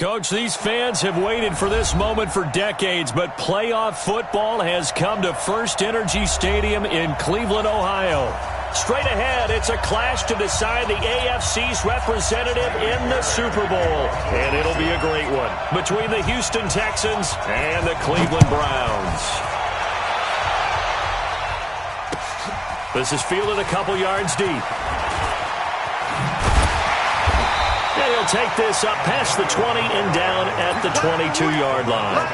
Coach, these fans have waited for this moment for decades, but playoff football has come to First Energy Stadium in Cleveland, Ohio. Straight ahead, it's a clash to decide the AFC's representative in the Super Bowl. And it'll be a great one between the Houston Texans and the Cleveland Browns. This is fielded a couple yards deep. And he'll take this up past the 20 and down at the 22-yard line.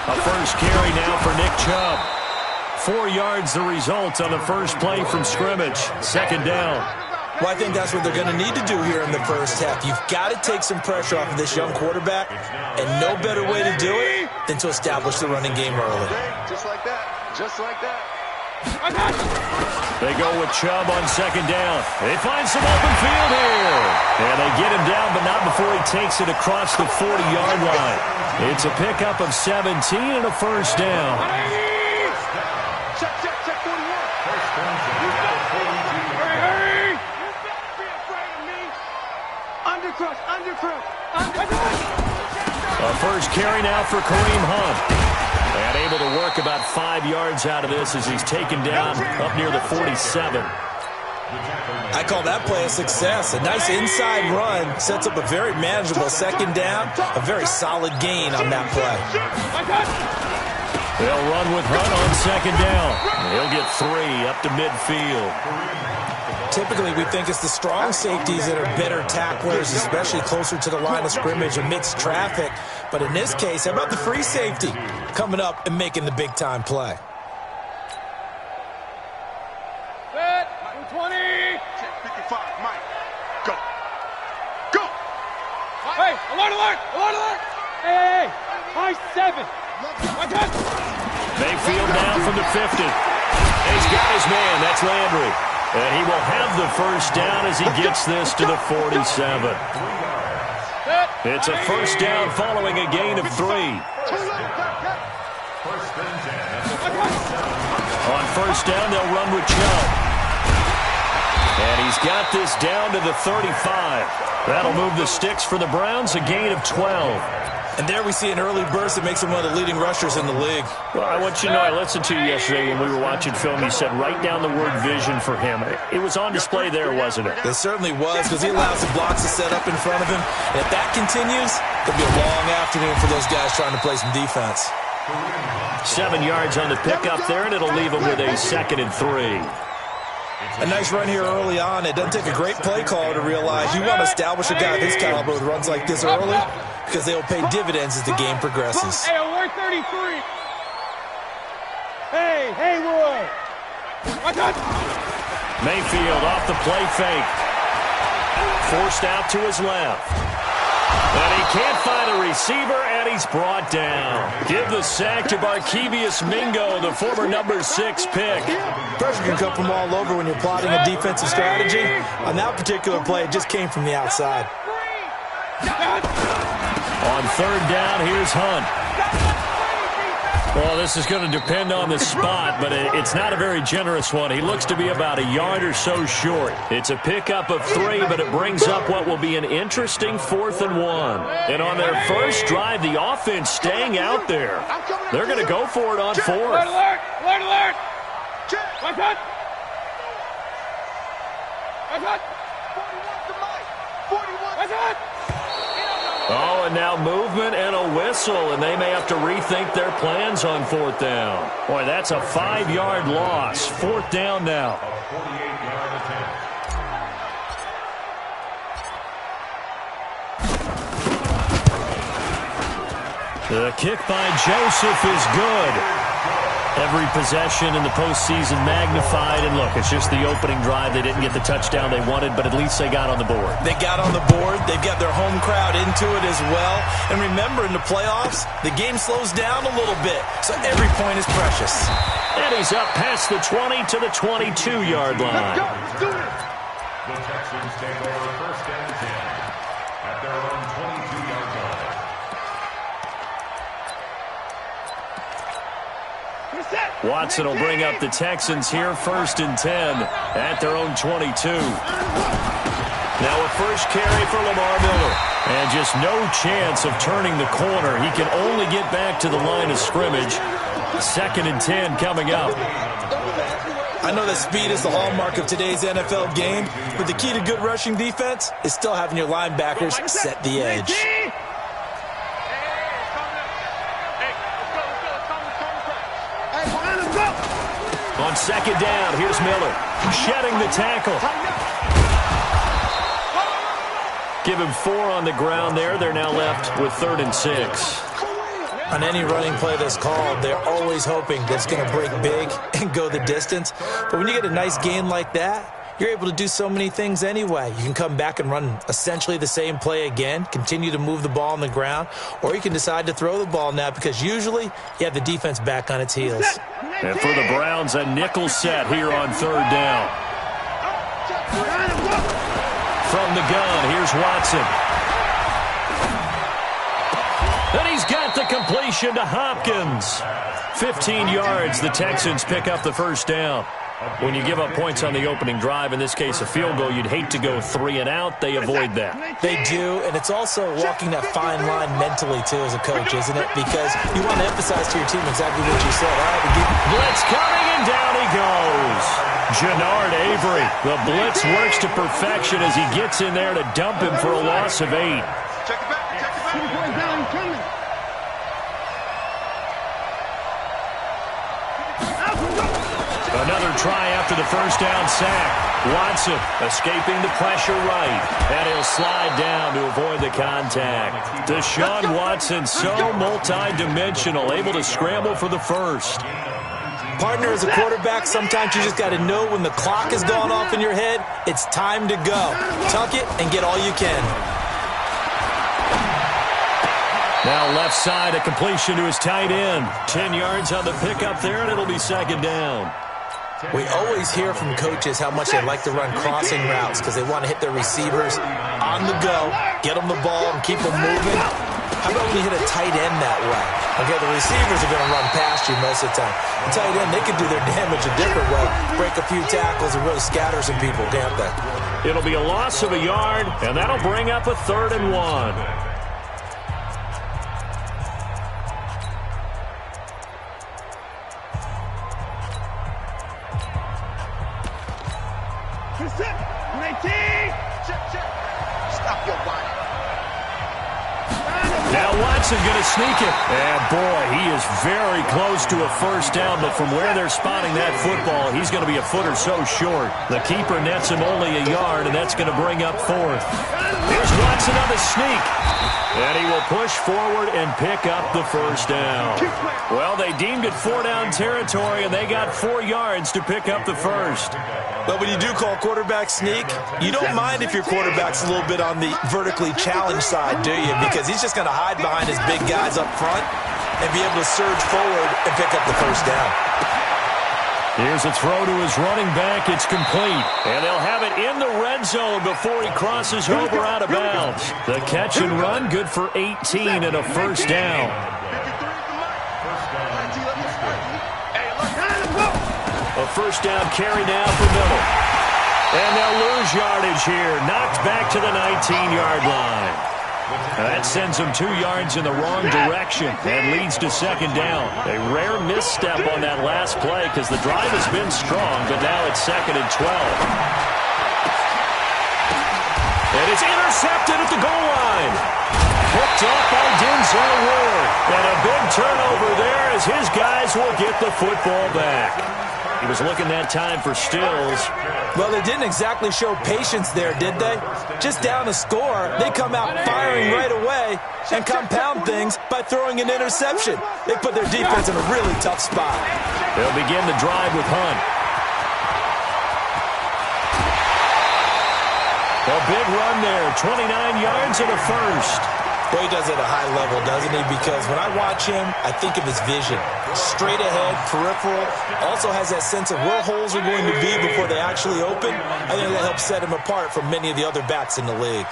A first carry now for Nick Chubb. 4 yards the result on the first play from scrimmage. Second down. Well, I think that's what they're going to need to do here in the first half. You've got to take some pressure off of this young quarterback, and no better way to do it than to establish the running game early. Just like that. Just like that. They go with Chubb on second down. They find some open field here. And they get him down, but not before he takes it across the 40-yard line. It's a pickup of 17 and a first down. Check 41. A first carry now for Kareem Hunt. And able to work about 5 yards out of this as he's taken down up near the 47. I call that play a success. A nice inside run sets up a very manageable second down. A very solid gain on that play. They'll run with Hunt on second down. He'll get 3 up to midfield. Typically, we think it's the strong safeties that are better tacklers, especially closer to the line of scrimmage amidst traffic. But in this case, how about the free safety coming up and making the big-time play? Set. 20. Check 55. Mike. Go. Go. Hey, alert, alert. Alert, alert. Hey. High 7. Mayfield down from the 50. He's got his man. That's Landry. And he will have the first down as he gets this to the 47. It's a first down following a gain of 3. On first down, they'll run with Chubb. And he's got this down to the 35. That'll move the sticks for the Browns, a gain of 12. And there we see an early burst that makes him one of the leading rushers in the league. Well, I want you to know, I listened to you yesterday when we were watching film. You said write down the word vision for him. It was on display there, wasn't it? It certainly was, because he allows the blocks to set up in front of him. And if that continues, it'll be a long afternoon for those guys trying to play some defense. 7 yards on the pickup there, and it'll leave him with a 2nd and 3. A nice run here early on. It doesn't take a great play caller to realize you want to establish a guy of his caliber with runs like this early, because they will pay dividends as the game progresses. Hey, alert 33. Hey, Roy. Mayfield off the play fake. Forced out to his left. And he can't find a receiver, and he's brought down. Give the sack to Barkevious Mingo, the former number 6 pick. Pressure can come from all over when you're plotting a defensive strategy. On that particular play, it just came from the outside. On third down, here's Hunt. Well, this is going to depend on the spot, but it's not a very generous one. He looks to be about a yard or so short. It's a pickup of 3, but it brings up what will be an interesting 4th and 1. And on their first drive, the offense staying out there. They're going to go for it on 4th. Alert, alert, alert. Watch out. Watch out. 41 to Mike. 41. Watch out. Oh, and now movement and a whistle, and they may have to rethink their plans on 4th down. Boy, that's a 5-yard loss. 4th down now. The kick by Joseph is good. Every possession in the postseason magnified. And look, it's just the opening drive. They didn't get the touchdown they wanted, but at least they got on the board. They got on the board. They've got their home crowd into it as well. And remember, in the playoffs, the game slows down a little bit, so every point is precious. And he's up past the 20 to the 22-yard line. Let's do it. The Texans take over 1st and 10. at their own 22-yard line. Watson will bring up the Texans here, 1st and 10 at their own 22. Now a first carry for Lamar Miller. And just no chance of turning the corner. He can only get back to the line of scrimmage. 2nd and 10 coming up. I know that speed is the hallmark of today's NFL game, but the key to good rushing defense is still having your linebackers set the edge. On 2nd down, here's Miller. Shedding the tackle. Give him 4 on the ground there. They're now left with 3rd and 6. On any running play that's called, they're always hoping that it's going to break big and go the distance. But when you get a nice gain like that, you're able to do so many things anyway. You can come back and run essentially the same play again, continue to move the ball on the ground, or you can decide to throw the ball now because usually you have the defense back on its heels. And for the Browns, a nickel set here on 3rd down. From the gun, here's Watson. And he's got the completion to Hopkins. 15 yards, the Texans pick up the 1st down. When you give up points on the opening drive, in this case a field goal, you'd hate to go 3 and out. They avoid that. They do, and it's also walking that fine line mentally, too, as a coach, isn't it? Because you want to emphasize to your team exactly what you said. All right, blitz coming, and down he goes. Jannard Avery. The blitz works to perfection as he gets in there to dump him for a loss of 8. Check it back. Another try after the 1st down sack. Watson escaping the pressure right. And he'll slide down to avoid the contact. Deshaun Watson, so multi-dimensional, able to scramble for the 1st. Partner, as a quarterback, sometimes you just got to know when the clock has gone off in your head, it's time to go. Tuck it and get all you can. Now left side, a completion to his tight end. 10 yards on the pickup there, and it'll be 2nd down. We always hear from coaches how much they like to run crossing routes because they want to hit their receivers on the go, get them the ball, and keep them moving. How about when you hit a tight end that way? Okay, the receivers are going to run past you most of the time. The tight end, they can do their damage a different way, break a few tackles and really scatter some people, can't they? It'll be a loss of a yard, and that'll bring up a 3rd and 1. Now Watson going to sneak it. And boy, he is very close to a 1st down, but from where they're spotting that football, he's going to be a foot or so short. The keeper nets him only a yard, and that's going to bring up 4th. Here's Watson on the sneak. And he will push forward and pick up the 1st down. Well, they deemed it 4-down territory, and they got 4 yards to pick up the 1st. But when you do call quarterback sneak, you don't mind if your quarterback's a little bit on the vertically challenged side, do you? Because he's just going to hide behind his big guys up front and be able to surge forward and pick up the 1st down. Here's a throw to his running back. It's complete. And they'll have it in the red zone before he crosses over out of bounds. The catch and run, good for 18 and a 1st down. A 1st down carry now for Miller. And they'll lose yardage here. Knocked back to the 19-yard line. That sends them 2 yards in the wrong direction and leads to 2nd down. A rare misstep on that last play because the drive has been strong, but now it's 2nd and 12. And it's intercepted at the goal line. Picked off by Denzel Ward. And a big turnover there as his guys will get the football back. He was looking that time for Stills. Well, they didn't exactly show patience there, did they? Just down a score, they come out firing right away and compound things by throwing an interception. They put their defense in a really tough spot. They'll begin the drive with Hunt. A big run there, 29 yards and a 1st. Well, he does it at a high level, doesn't he? Because when I watch him, I think of his vision. Straight ahead, peripheral. Also has that sense of where holes are going to be before they actually open. I think that helps set him apart from many of the other backs in the league.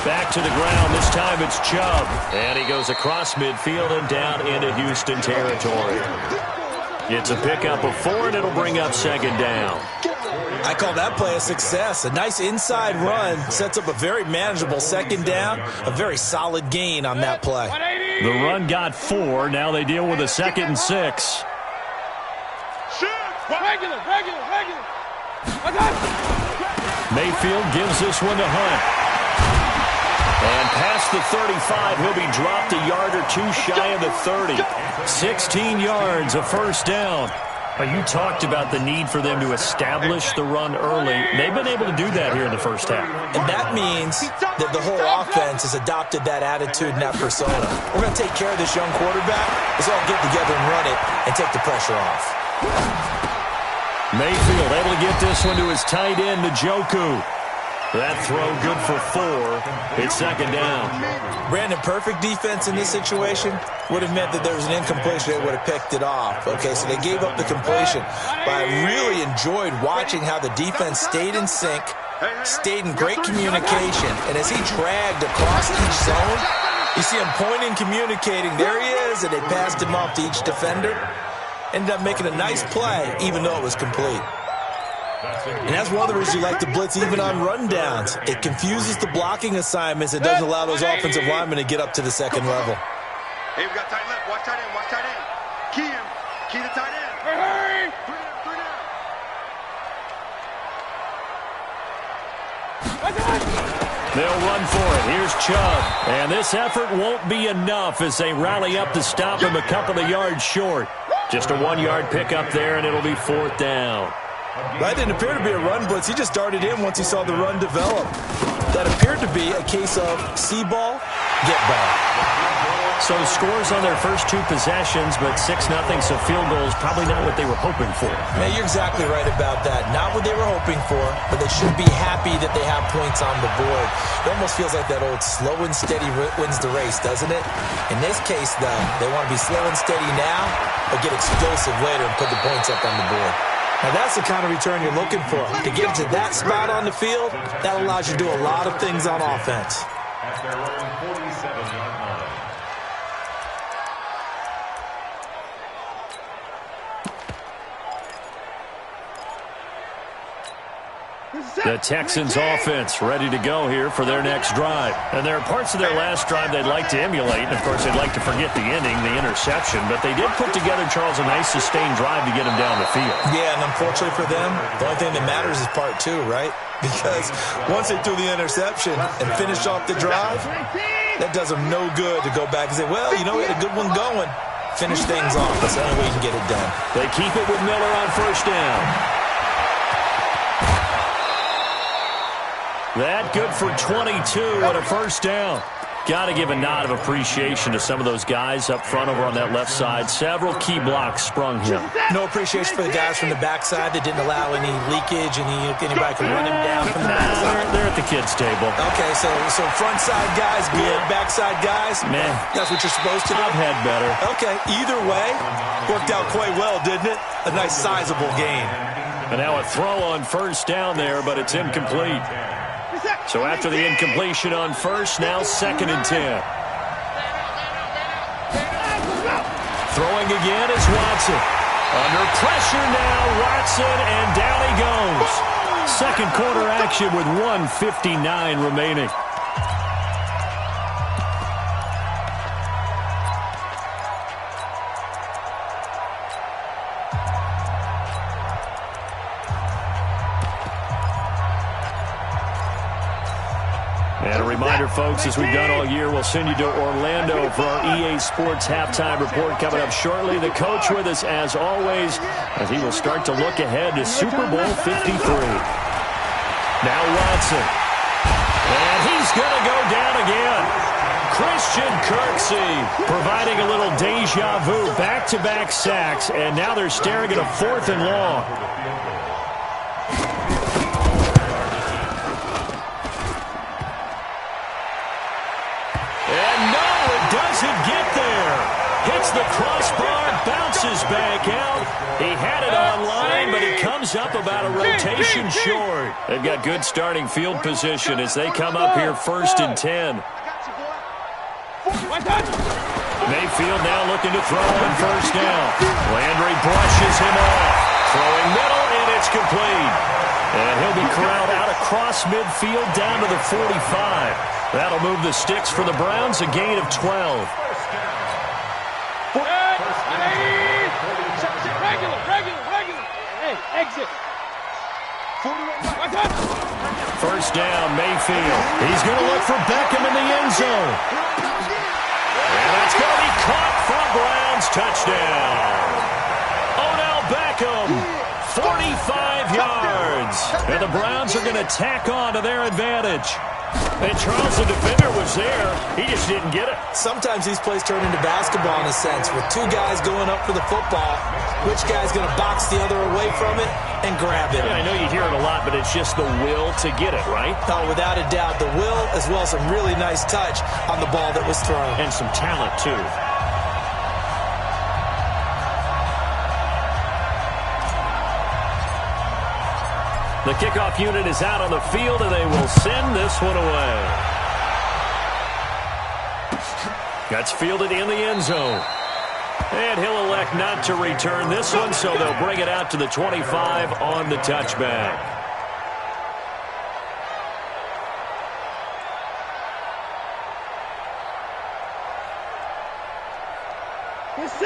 Back to the ground. This time it's Chubb. And he goes across midfield and down into Houston territory. It's a pickup of 4, and it'll bring up second down. I call that play a success. A nice inside run sets up a very manageable second down. A very solid gain on that play. The run got 4. Now they deal with a 2nd and 6. Regular. Mayfield gives this one to Hunt. And past the 35, he'll be dropped a yard or 2 shy of the 30. 16 yards, a first down. You talked about the need for them to establish the run early. They've been able to do that here in the first half. And that means that the whole offense has adopted that attitude and that persona. We're going to take care of this young quarterback. Let's all get together and run it and take the pressure off. Mayfield able to get this one to his tight end, Njoku. That throw good for 4. It's second down. Brandon, perfect defense in this situation would have meant that there was an incompletion. They would have picked it off. Okay, so they gave up the completion. But I really enjoyed watching how the defense stayed in sync, stayed in great communication. And as he dragged across each zone, you see him pointing, communicating. There he is, and they passed him off to each defender. Ended up making a nice play, even though it was complete. And that's one of the reasons you like to blitz even on rundowns. It confuses the blocking assignments. It doesn't allow those offensive linemen to get up to the second level. Hey, we got tight left. Watch tight end. Watch tight end. Key him. Key the tight end. Hurry! They'll run for it. Here's Chubb. And this effort won't be enough as they rally up to stop him a couple of yards short. Just a 1-yard pickup there, and it'll be 4th down. That didn't appear to be a run blitz. He just darted in once he saw the run develop. That appeared to be a case of see ball, get ball. So scores on their first 2 possessions, but 6-0, so field goal is probably not what they were hoping for. Man, you're exactly right about that. Not what they were hoping for, but they should be happy that they have points on the board. It almost feels like that old slow and steady wins the race, doesn't it? In this case, though, they want to be slow and steady now, but get explosive later and put the points up on the board. Now, that's the kind of return you're looking for. To get to that spot on the field, that allows you to do a lot of things on offense. At their own 47-yard line. The Texans offense ready to go here for their next drive. And there are parts of their last drive they'd like to emulate. And, of course, they'd like to forget the ending, the interception. But they did put together, Charles, a nice sustained drive to get them down the field. Yeah, and unfortunately for them, the only thing that matters is part 2, right? Because once they threw the interception and finished off the drive, that does them no good to go back and say, well, you know, we had a good one going. Finish things off. That's the only way you can get it done. They keep it with Miller on first down. That good for 22 and a first down. Got to give a nod of appreciation to some of those guys up front over on that left side. Several key blocks sprung here. No appreciation for the guys from the backside that didn't allow any leakage, anybody can run him down from the backside. They're at the kids' table. Okay, so front side guys good, backside guys, man, that's what you're supposed to do. I've had better. Okay, either way, worked out quite well, didn't it? A nice sizable gain. And now a throw on first down there, but it's incomplete. So after the incompletion on first, now 2nd and 10. Throwing again is Watson. Under pressure now, Watson, and down he goes. Second quarter action with 1:59 remaining. And a reminder, folks, as we've done all year, we'll send you to Orlando for our EA Sports halftime report coming up shortly. The coach with us, as always, as he will start to look ahead to Super Bowl 53. Now Watson. And he's going to go down again. Christian Kirksey providing a little deja vu, back-to-back sacks, and now they're staring at a 4th and long. And no, it doesn't get there. Hits the crossbar, bounces back out. He had it online, but he comes up about a rotation short. They've got good starting field position as they come up here 1st and 10. Mayfield now looking to throw on 1st down. Landry brushes him off. Throwing middle, and it's complete. And he'll be corralled out across midfield down to the 45. That'll move the sticks for the Browns, a gain of 12. Regular. Hey, exit. 1st down, Mayfield. He's going to look for Beckham in the end zone. And that's going to be caught for a Browns touchdown. Odell Beckham, 45 yards. And the Browns are going to tack on to their advantage. And Charles, the defender, was there. He just didn't get it. Sometimes these plays turn into basketball in a sense, with two guys going up for the football. Which guy's going to box the other away from it and grab it? Yeah, I know you hear it a lot, but it's just the will to get it, right? Oh, without a doubt. The will, as well as some really nice touch on the ball that was thrown. And some talent, too. The kickoff unit is out on the field, and they will send this one away. That's fielded in the end zone. And he'll elect not to return this one, so they'll bring it out to the 25 on the touchback.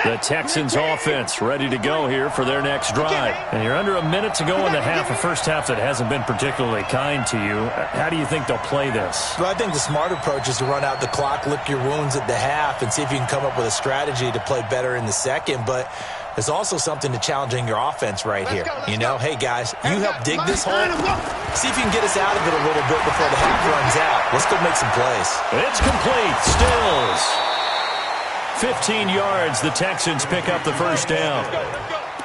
The Texans offense ready to go here for their next drive. And you're under a minute to go in the half, a first half that hasn't been particularly kind to you. How do you think they'll play this? Well, I think the smart approach is to run out the clock, lick your wounds at the half, and see if you can come up with a strategy to play better in the second. But there's also something to challenging your offense right here. You know, hey, guys, you help dig this hole. See if you can get us out of it a little bit before the half runs out. Let's go make some plays. It's complete. Stills. 15 yards, the Texans pick up the 1st down.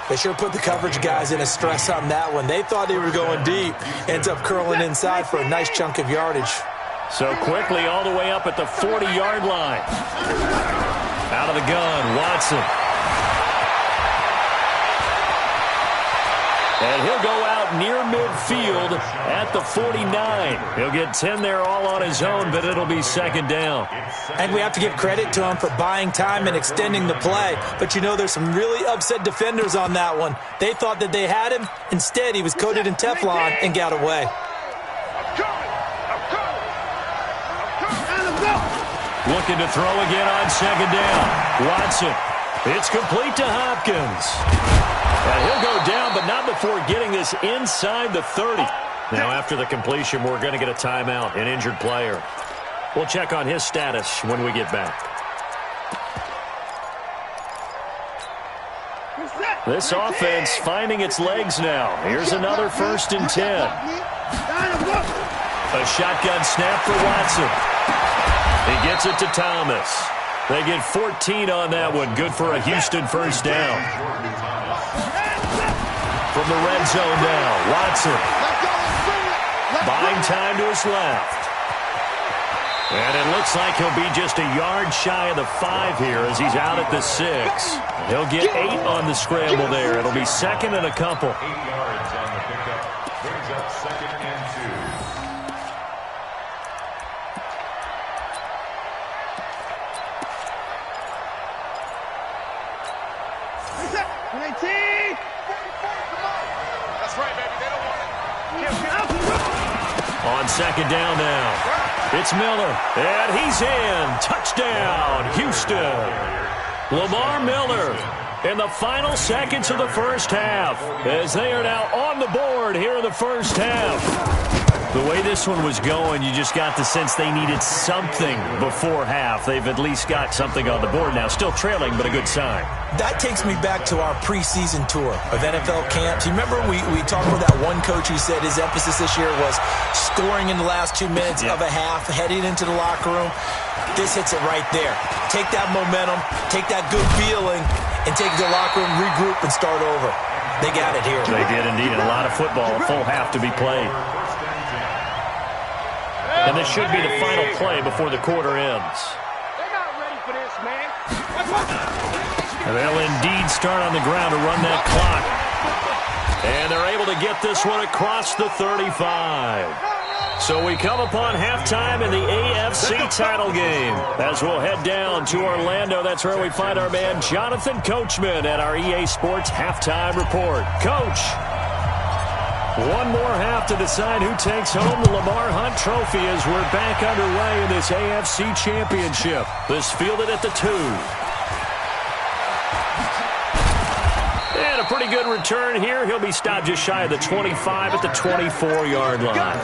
They sure put the coverage guys in a stress on that one. They thought they were going deep. Ends up curling inside for a nice chunk of yardage. So quickly all the way up at the 40-yard line. Out of the gun, Watson. And he'll go out near midfield at the 49. He'll get 10 there all on his own, but it'll be 2nd down. And we have to give credit to him for buying time and extending the play. But, you know, there's some really upset defenders on that one. They thought that they had him. Instead, he was coated in Teflon and got away. Looking to throw again on 2nd down. Watson. It's complete to Hopkins. And he'll go down, but not before getting this inside the 30. Now, after the completion, we're going to get a timeout, an injured player. We'll check on his status when we get back. This offense finding its legs now. Here's another 1st and 10. A shotgun snap for Watson. He gets it to Thomas. They get 14 on that one. Good for a Houston 1st down. From the red zone now, Watson. Buying time to his left. And it looks like he'll be just a yard shy of the 5 here as he's out at the 6. He'll get 8 on the scramble there. It'll be 2nd and a couple. 8 yards on the pickup. Brings up 2nd and 2. That's right, baby. They don't want it. On 2nd down now. It's Miller, and he's in. Touchdown, Houston. Lamar Miller in the final seconds of the 1st half as they are now on the board here in the 1st half. The way this one was going, you just got the sense they needed something before half. They've at least got something on the board now. Still trailing, but a good sign. That takes me back to our preseason tour of NFL camps. You remember we talked about that one coach who said his emphasis this year was scoring in the last 2 minutes of a half, heading into the locker room. This hits it right there. Take that momentum, take that good feeling, and take it to the locker room, regroup, and start over. They got it here. They did indeed. A lot of football, a full half to be played. And this should be the final play before the quarter ends. They're not ready for this, man. And they'll indeed start on the ground to run that clock. And they're able to get this one across the 35. So we come upon halftime in the AFC title game. As we'll head down to Orlando, that's where we find our man Jonathan Coachman at our EA Sports Halftime Report. Coach, one more half to decide who takes home the Lamar Hunt Trophy as we're back underway in this AFC Championship. This fielded at the 2. And a pretty good return here. He'll be stopped just shy of the 25 at the 24-yard line.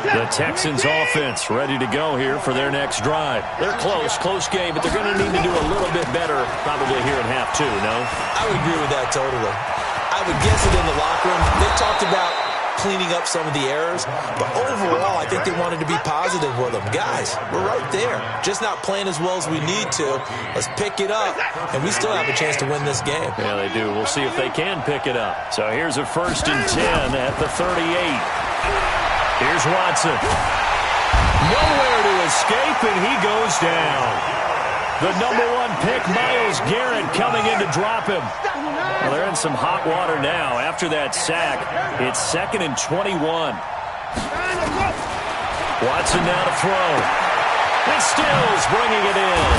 The Texans offense ready to go here for their next drive. They're close game, but they're going to need to do a little bit better probably here in half 2, no? I would agree with that totally. I would guess it in the locker room. They talked about cleaning up some of the errors, but overall, I think they wanted to be positive with them. Guys, we're right there. Just not playing as well as we need to. Let's pick it up, and we still have a chance to win this game. Yeah, they do. We'll see if they can pick it up. So here's a 1st and 10 at the 38. Here's Watson. Nowhere to escape, and he goes down. The #1 pick, Myles Garrett, coming in to drop him. Well, they're in some hot water now. After that sack, it's 2nd and 21. Watson now to throw. And Stills bringing it in.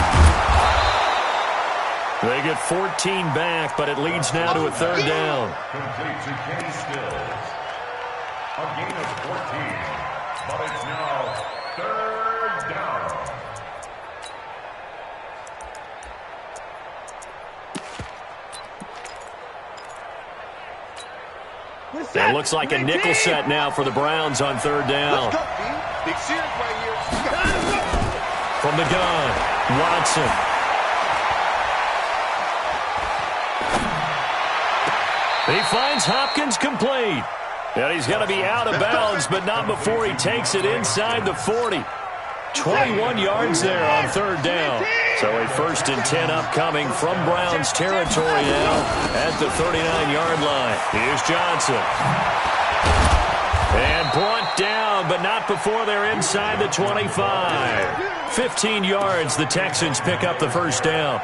They get 14 back, but it leads now to a 3rd down. Complete to Kenny Stills. A gain of 14, but it's now 3rd down. It looks like a nickel set now for the Browns on 3rd down. From the gun, Watson. He finds Hopkins complete. And he's going to be out of bounds, but not before he takes it inside the 40. 21 yards there on 3rd down. So a 1st and 10 upcoming from Browns territory now at the 39-yard line. Here's Johnson. And brought down, but not before they're inside the 25. 15 yards, the Texans pick up the 1st down.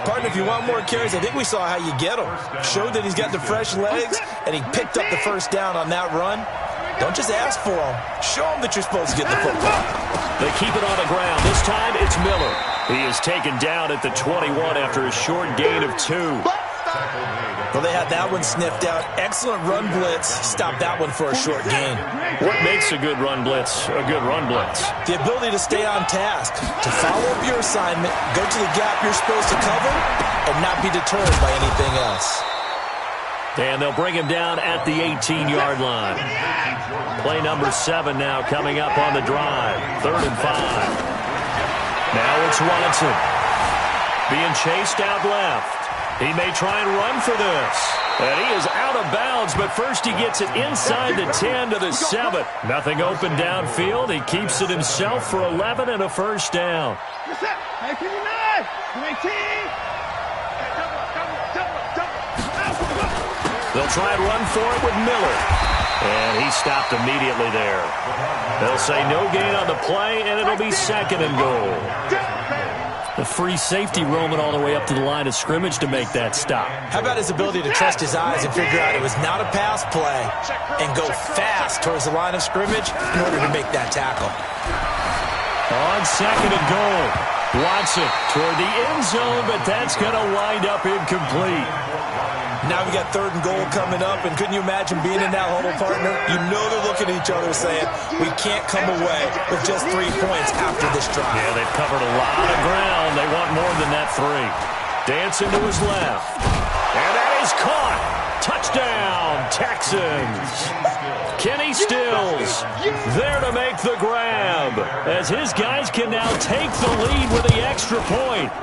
Partner, if you want more carries, I think we saw how you get him. Showed that he's got the fresh legs, and he picked up the 1st down on that run. Don't just ask for him. Show him that you're supposed to get the football. They keep it on the ground. This time, it's Miller. He is taken down at the 21 after a short gain of 2. Well, they had that one sniffed out. Excellent run blitz. Stop that one for a short gain. What makes a good run blitz a good run blitz? The ability to stay on task, to follow up your assignment, go to the gap you're supposed to cover, and not be deterred by anything else. And they'll bring him down at the 18-yard line. Play number 7 now coming up on the drive. 3rd and 5. Now it's Watson. Being chased out left. He may try and run for this. And he is out of bounds, but first he gets it inside the 10 to the 7. Nothing open downfield. He keeps it himself for 11 and a 1st down. They'll try and run for it with Miller. And he stopped immediately there. They'll say no gain on the play, and it'll be 2nd and goal. The free safety roaming all the way up to the line of scrimmage to make that stop. How about his ability to trust his eyes and figure out it was not a pass play and go fast towards the line of scrimmage in order to make that tackle? On 2nd and goal. Watson toward the end zone, but that's going to wind up incomplete. Now we got 3rd and goal coming up, and couldn't you imagine being in that huddle, partner? You know they're looking at each other saying, we can't come away with just 3 points after this drive. Yeah, they've covered a lot of ground. They want more than that 3. Dancing to his left. And that is caught. Touchdown, Texans. Kenny Stills there to make the grab as his guys can now take the lead with the extra point.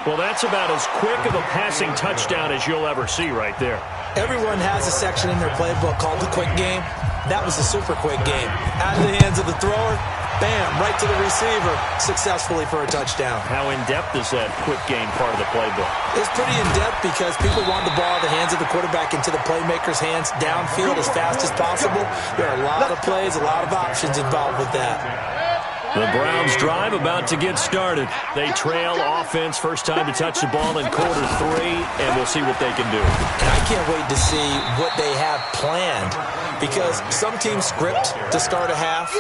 Well, that's about as quick of a passing touchdown as you'll ever see right there. Everyone has a section in their playbook called the quick game. That was the super quick game. Out of the hands of the thrower, bam, right to the receiver, successfully for a touchdown. How in-depth is that quick game part of the playbook? It's pretty in-depth because people want the ball in the hands of the quarterback into the playmaker's hands downfield as fast as possible. There are a lot of plays, a lot of options involved with that. The Browns drive about to get started. They trail offense, first time to touch the ball in quarter 3, and we'll see what they can do. And I can't wait to see what they have planned, because some teams script to start a half.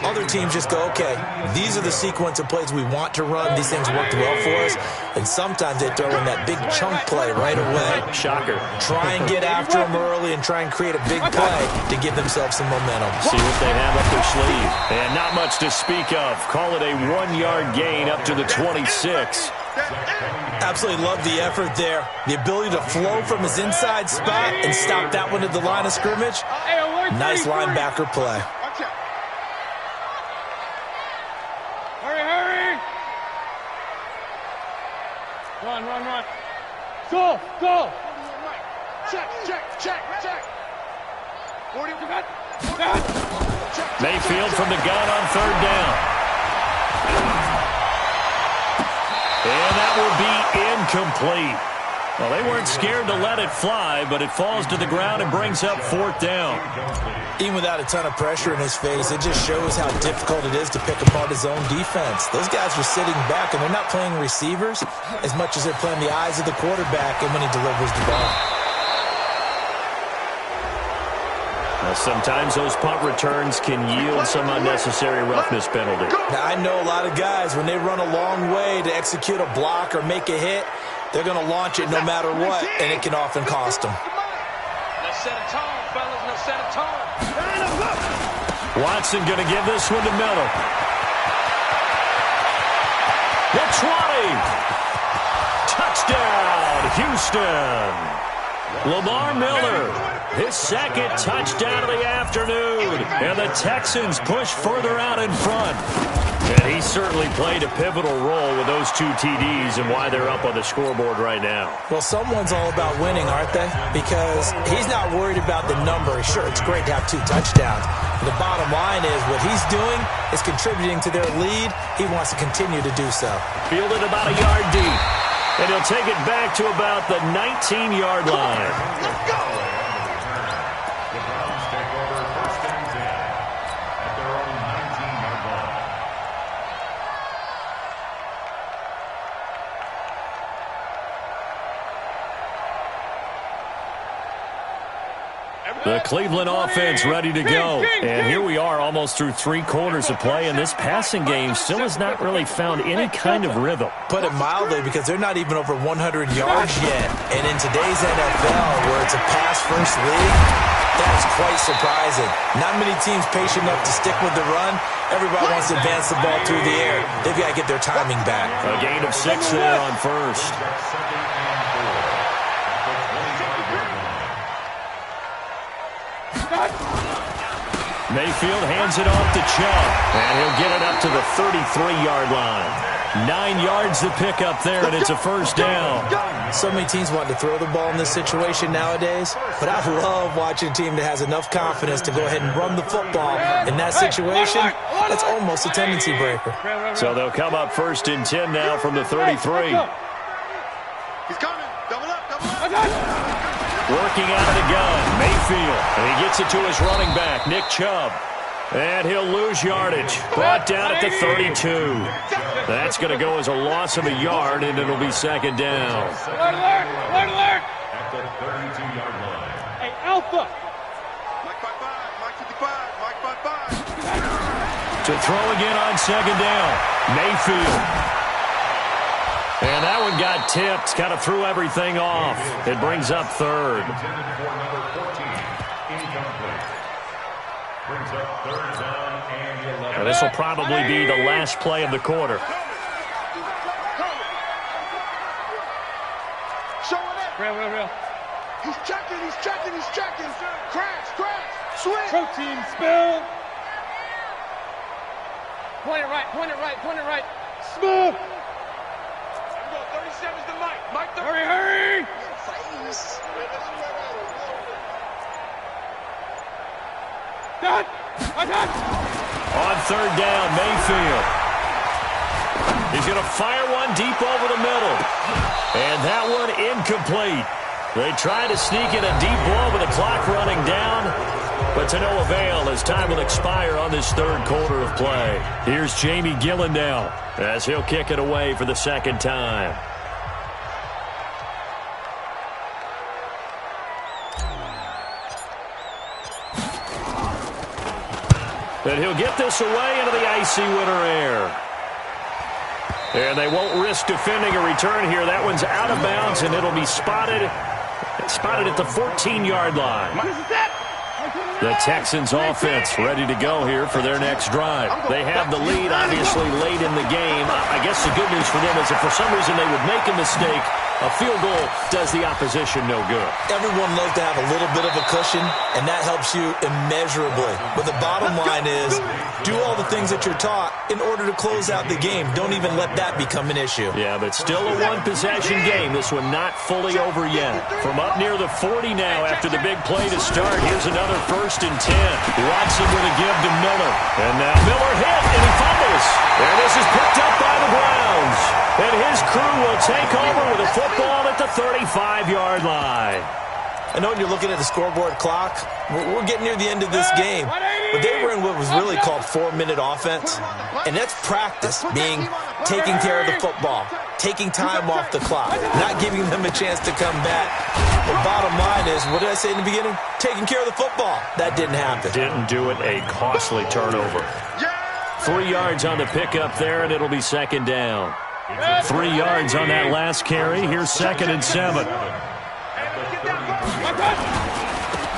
Other teams just go, okay, these are the sequence of plays we want to run. These things worked well for us. And sometimes they throw in that big chunk play right away. Shocker. Try and get after them early and try and create a big play to give themselves some momentum. See what they have up their sleeve. And not much to speak of. Call it a 1-yard gain up to the 26. Absolutely love the effort there. The ability to flow from his inside spot and stop that one at the line of scrimmage. Nice linebacker play. Hurry! Run. Go! Check. Mayfield from the gun on 3rd down. And that will be incomplete. Well, they weren't scared to let it fly, but it falls to the ground and brings up 4th down. Even without a ton of pressure in his face, it just shows how difficult it is to pick apart his own defense. Those guys are sitting back, and they're not playing receivers as much as they're playing the eyes of the quarterback and when he delivers the ball. Now, sometimes those punt returns can yield some unnecessary roughness penalty. Now, I know a lot of guys, when they run a long way to execute a block or make a hit, they're going to launch it no matter what, and it can often cost them. Now set a tone, fellas. Now set a tone. Watson going to give this one to Miller. The 20. Touchdown, Houston. Lamar Miller, his 2nd touchdown of the afternoon. And the Texans push further out in front. And he certainly played a pivotal role with those 2 TDs and why they're up on the scoreboard right now. Well, someone's all about winning, aren't they? Because he's not worried about the number. Sure, it's great to have 2 touchdowns. The bottom line is what he's doing is contributing to their lead. He wants to continue to do so. Fielded about a yard deep. And he'll take it back to about the 19-yard line. Let's go! The Browns take over 1st and 10 at their own 19-yard line. The Cleveland offense ready to go. And here we are almost through 3 quarters of play, and this passing game still has not really found any kind of rhythm. Put it mildly, because they're not even over 100 yards yet. And in today's NFL, where it's a pass-first league, that is quite surprising. Not many teams patient enough to stick with the run. Everybody wants to advance the ball through the air. They've got to get their timing back. A gain of 6 there on 1st. Mayfield hands it off to Chubb, and he'll get it up to the 33-yard line. 9 yards to pick up there, and it's a 1st down. So many teams want to throw the ball in this situation nowadays, but I love watching a team that has enough confidence to go ahead and run the football. In that situation, that's almost a tendency breaker. So they'll come up 1st and 10 now from the 33. He's coming. Double up. Working out of the gun, Mayfield. And he gets it to his running back, Nick Chubb. And he'll lose yardage. Brought down at the 32. That's going to go as a loss of a yard, and it'll be 2nd down. Alert! At the 32-yard line. Hey, Alpha! Mike 5-5. Mike 55. Mike 5-5. To throw again on 2nd down, Mayfield. And that one got tipped, kind of threw everything off. It brings up 3rd. Intended for number 14, incomplete. Brings up 3rd down and 11. Now, this will probably be the last play of the quarter. Real. He's checking. Crash. Swing. Protein spill. Point it right. Smooth. 37's the Mike. Hurry! Done. On 3rd down, Mayfield. He's going to fire one deep over the middle. And that one incomplete. They try to sneak in a deep ball with the clock running down. But to no avail as time will expire on this third quarter of play. Here's Jamie Gillen now as he'll kick it away for the second time. And he'll get this away into the icy winter air. And they won't risk defending a return here. That one's out of bounds, and it'll be spotted at the 14-yard line. The Texans offense ready to go here for their next drive. They have the lead, obviously, late in the game. I guess the good news for them is if for some reason they would make a mistake, a field goal does the opposition no good. Everyone loves to have a little bit of a cushion, and that helps you immeasurably. But the bottom line is, do all the things that you're taught in order to close out the game. Don't even let that become an issue. Yeah, but still a one-possession game. This one not fully over yet. From up near the 40 now after the big play to start, here's another 1st and 10. Watson with a give to Miller. And now Miller hit, and he fumbles. And this is picked up by the Browns. And his crew will take over with a football at the 35-yard line. I know when you're looking at the scoreboard clock, we're getting near the end of this game. But they were in what was really called 4-minute offense. And that's practice, being taking care of the football, taking time off the clock, not giving them a chance to come back. The bottom line is, what did I say in the beginning? Taking care of the football. That didn't happen. Didn't do it. A costly turnover. 3 yards on the pickup there, and it'll be second down. 3 yards on that last carry. Here's 2nd and 7.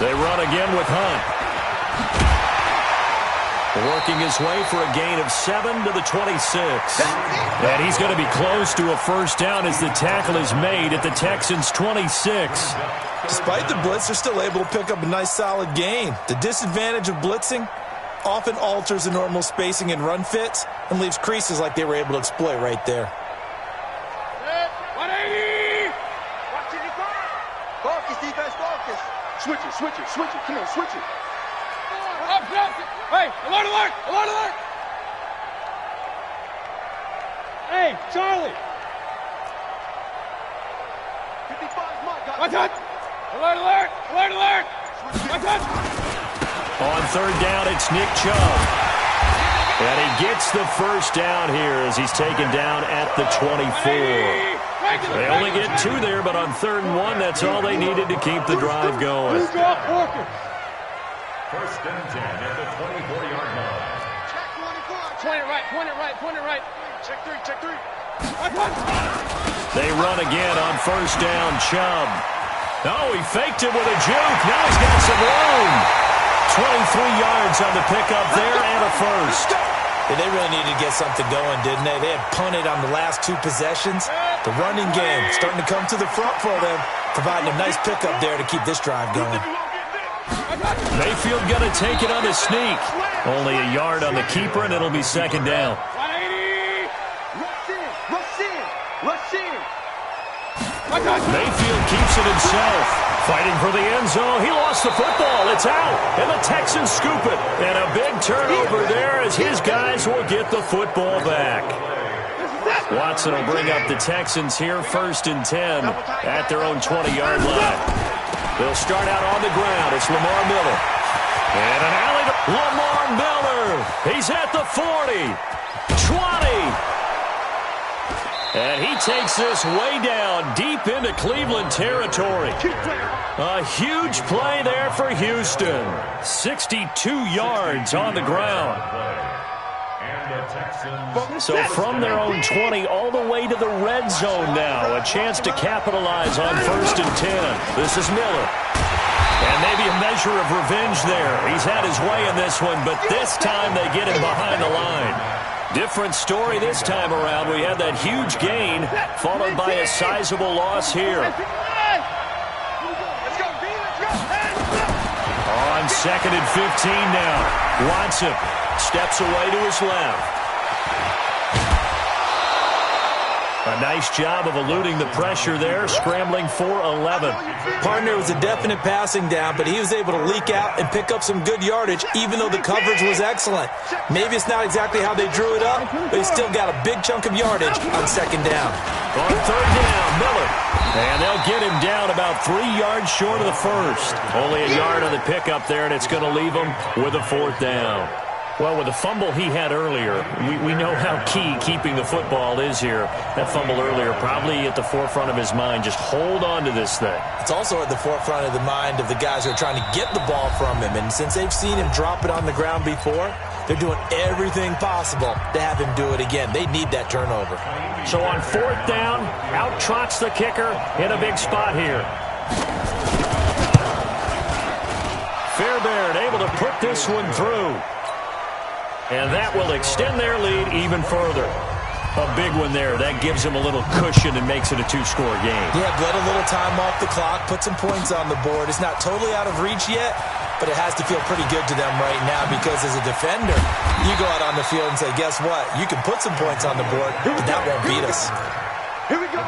They run again with Hunt. Working his way for a gain of 7 to the 26. And he's going to be close to a first down as the tackle is made at the Texans' 26. Despite the blitz, they're still able to pick up a nice solid gain. The disadvantage of blitzing often alters the normal spacing and run fits and leaves creases like they were able to exploit right there. 180! Focus, defense, focus. Switch it. Come on, switch it. Hey, alert, alert, alert, alert! Hey, Charlie! 55's my guy. Watch out! Alert, alert, alert, alert! Watch out! On third down, it's Nick Chubb. And he gets the first down here as he's taken down at the 24. They only get 2 there, but on 3rd and 1, that's all they needed to keep the drive going. 1st and 10 at the 24-yard line. Check 24. Point it right, point it right, point it right. Check 3, check 3. They run again on 1st down, Chubb. Oh, he faked it with a juke. Now he's got some room. 23 yards on the pickup there and a first. Yeah, they really needed to get something going, didn't they? They had punted on the last 2 possessions. The running game starting to come to the front for them, providing a nice pickup there to keep this drive going. Mayfield going to take it on the sneak. Only a yard on the keeper, and it'll be second down. 180! Rush in. Mayfield keeps it himself. Fighting for the end zone. He lost the football. It's out. And the Texans scoop it. And a big turnover there as his guys will get the football back. Watson will bring up the Texans here 1st and 10 at their own 20-yard line. They'll start out on the ground. It's Lamar Miller. And an alley to Lamar Miller. He's at the 40. 20. And he takes this way down deep into Cleveland territory. A huge play there for Houston. 62 yards on the ground. So from their own 20 all the way to the red zone now. A chance to capitalize on 1st and 10. This is Miller. And maybe a measure of revenge there. He's had his way in this one, but this time they get him behind the line. Different story this time around. We had that huge gain followed by a sizable loss here. On 2nd and 15 now. Watson steps away to his left. A nice job of eluding the pressure there, scrambling for 11. Partner, was a definite passing down, but he was able to leak out and pick up some good yardage, even though the coverage was excellent. Maybe it's not exactly how they drew it up, but he still got a big chunk of yardage on second down. On third down, Miller. And they'll get him down about 3 yards short of the first. Only a yard on the pickup there, and it's going to leave him with a fourth down. Well, with the fumble he had earlier, we know how key keeping the football is here. That fumble earlier probably at the forefront of his mind. Just hold on to this thing. It's also at the forefront of the mind of the guys who are trying to get the ball from him. And since they've seen him drop it on the ground before, they're doing everything possible to have him do it again. They need that turnover. So on fourth down, out trots the kicker in a big spot here. Fairbairn able to put this one through. And that will extend their lead even further. A big one there. That gives them a little cushion and makes it a 2-score game. Yeah, bled a little time off the clock, put some points on the board. It's not totally out of reach yet, but it has to feel pretty good to them right now because as a defender, you go out on the field and say, guess what? You can put some points on the board, but that won't beat us. Here we go.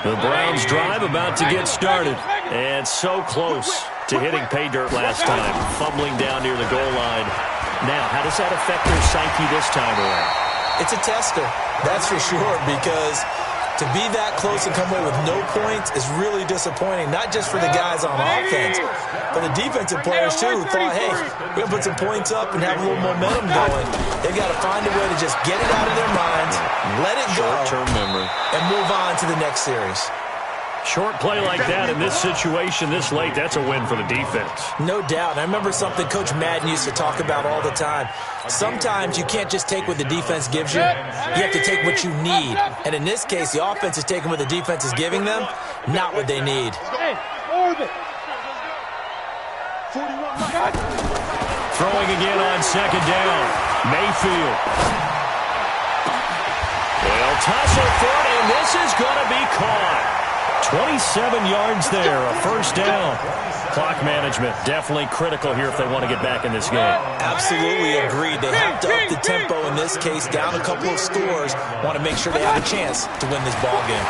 The Browns drive about to get started. And so close to hitting pay dirt last time, fumbling down near the goal line. Now, how does that affect their psyche this time around? It's a tester, that's for sure, because to be that close and come away with no points is really disappointing, not just for the guys on offense, but the defensive players, too, who thought, hey, we're going to put some points up and have a little momentum going. They've got to find a way to just get it out of their minds, let it go, short-term memory, and move on to the next series. Short play like that in this situation this late, that's a win for the defense. No doubt. And I remember something Coach Madden used to talk about all the time. Sometimes you can't just take what the defense gives you. You have to take what you need. And in this case, the offense is taking what the defense is giving them, not what they need. Throwing again on second down. Mayfield. They'll toss it forward, and this is going to be caught. 27 yards there, a first down. Clock management definitely critical here if they want to get back in this game. Absolutely agreed. They have to up the tempo in this case, down a couple of scores. Want to make sure they have a chance to win this ball game.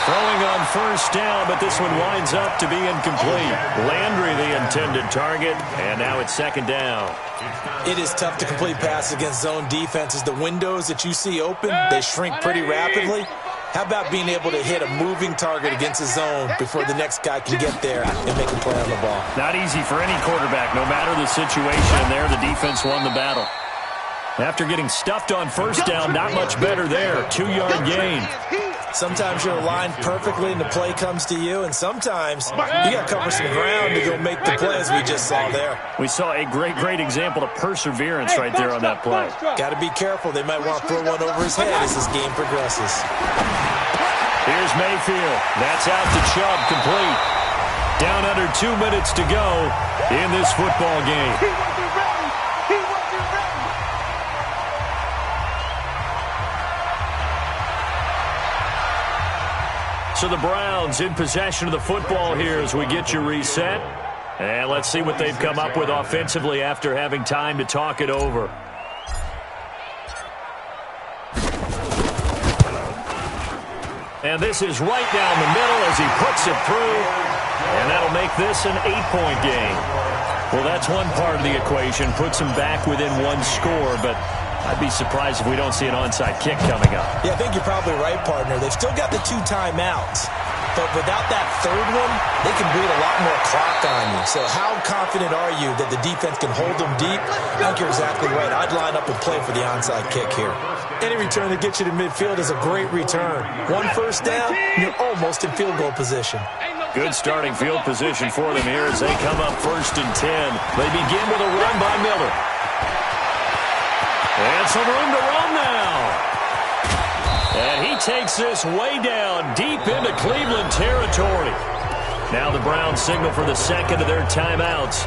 Throwing on first down, but this one winds up to be incomplete. Landry the intended target, and now it's second down. It is tough to complete passes against zone defenses. The windows that you see open, they shrink pretty rapidly. How about being able to hit a moving target against a zone before the next guy can get there and make a play on the ball? Not easy for any quarterback, no matter the situation. There, the defense won the battle. After getting stuffed on first down, not much better there. 2-yard gain. Sometimes you're aligned perfectly and the play comes to you, and sometimes you got to cover some ground to go make the play, as we just saw there. We saw a great example of perseverance right there on that play. Got to be careful. They might want to throw one over his head as this game progresses. Here's Mayfield. That's out to Chubb, complete. Down under 2 minutes to go in this football game. So the Browns in possession of the football here as we get you reset. And let's see what they've come up with offensively after having time to talk it over. And this is right down the middle as he puts it through. And that'll make this an 8-point game. Well, that's one part of the equation. Puts them back within one score, but I'd be surprised if we don't see an onside kick coming up. Yeah, I think you're probably right, partner. They've still got the 2 timeouts. But without that third one, they can bleed a lot more clock on you. So how confident are you that the defense can hold them deep? I think you're exactly right. I'd line up and play for the onside kick here. Any return that gets you to midfield is a great return. One first down, you're almost in field goal position. Good starting field position for them here as they come up 1st and 10. They begin with a run by Miller. And some room to run now. And he takes this way down deep into Cleveland territory. Now the Browns signal for the second of their timeouts.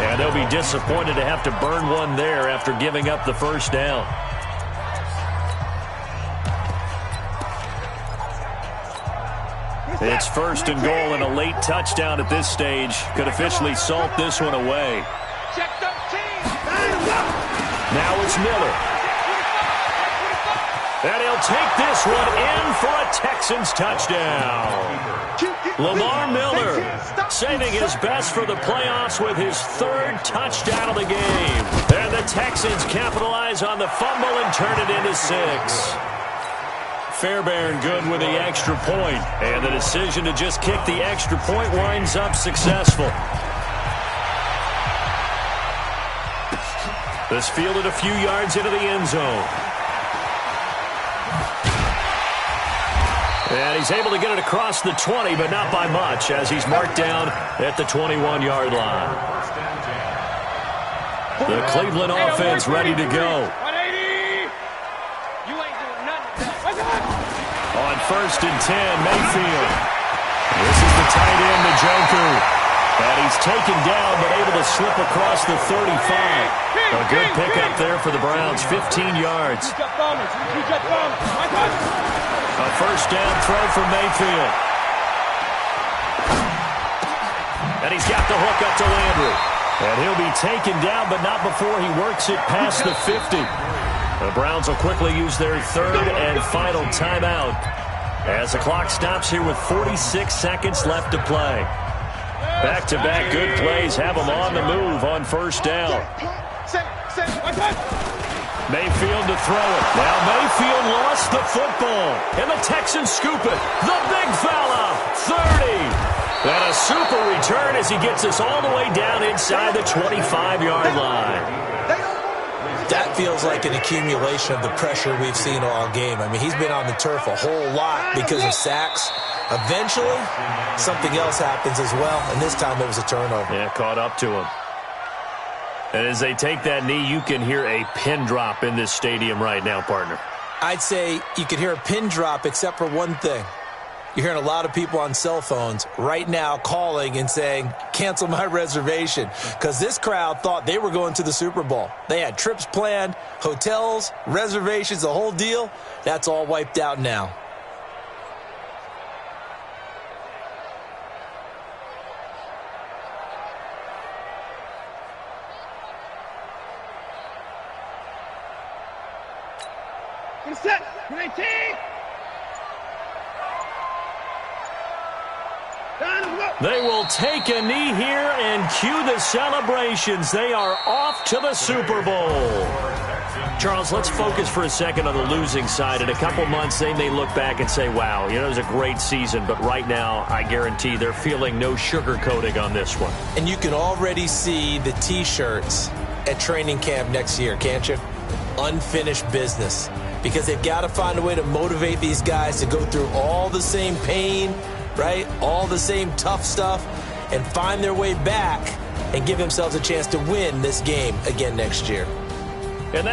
And they'll be disappointed to have to burn one there after giving up the first down. It's 1st and goal and a late touchdown at this stage could officially salt this one away. Check 13. Now it's Miller. And he'll take this one in for a Texans touchdown. Lamar Miller saving his best for the playoffs with his third touchdown of the game. And the Texans capitalize on the fumble and turn it into 6. Fairbairn good with the extra point. And the decision to just kick the extra point winds up successful. This fielded a few yards into the end zone. And he's able to get it across the 20, but not by much, as he's marked down at the 21-yard line. The Cleveland offense ready to go. 180. You ain't doing nothing. On 1st and 10, Mayfield. This is the tight end, Njoku. And he's taken down, but able to slip across the 35. A good pickup there for the Browns, 15 yards. A first down throw for Mayfield. And he's got the hook up to Landry. And he'll be taken down, but not before he works it past the 50. The Browns will quickly use their third and final timeout as the clock stops here with 46 seconds left to play. Back-to-back good plays have them on the move on first down. Mayfield to throw it. Now Mayfield lost the football. And the Texans scoop it. The big fella, 30. And a super return as he gets us all the way down inside the 25-yard line. That feels like an accumulation of the pressure we've seen all game. I mean, he's been on the turf a whole lot because of sacks. Eventually, something else happens as well, and this time it was a turnover. Yeah, caught up to him. And as they take that knee, you can hear a pin drop in this stadium right now, partner. I'd say you could hear a pin drop except for one thing. You're hearing a lot of people on cell phones right now calling and saying, cancel my reservation, because this crowd thought they were going to the Super Bowl. They had trips planned, hotels, reservations, the whole deal. That's all wiped out now. Set. 19. They will take a knee here and cue the celebrations. They are off to the Super Bowl. Charles, let's focus for a second on the losing side. In a couple months, they may look back and say, wow, it was a great season. But right now, I guarantee they're feeling no sugarcoating on this one. And you can already see the T-shirts at training camp next year, can't you? Unfinished business. Because they've got to find a way to motivate these guys to go through all the same pain, right? All the same tough stuff, and find their way back and give themselves a chance to win this game again next year. And that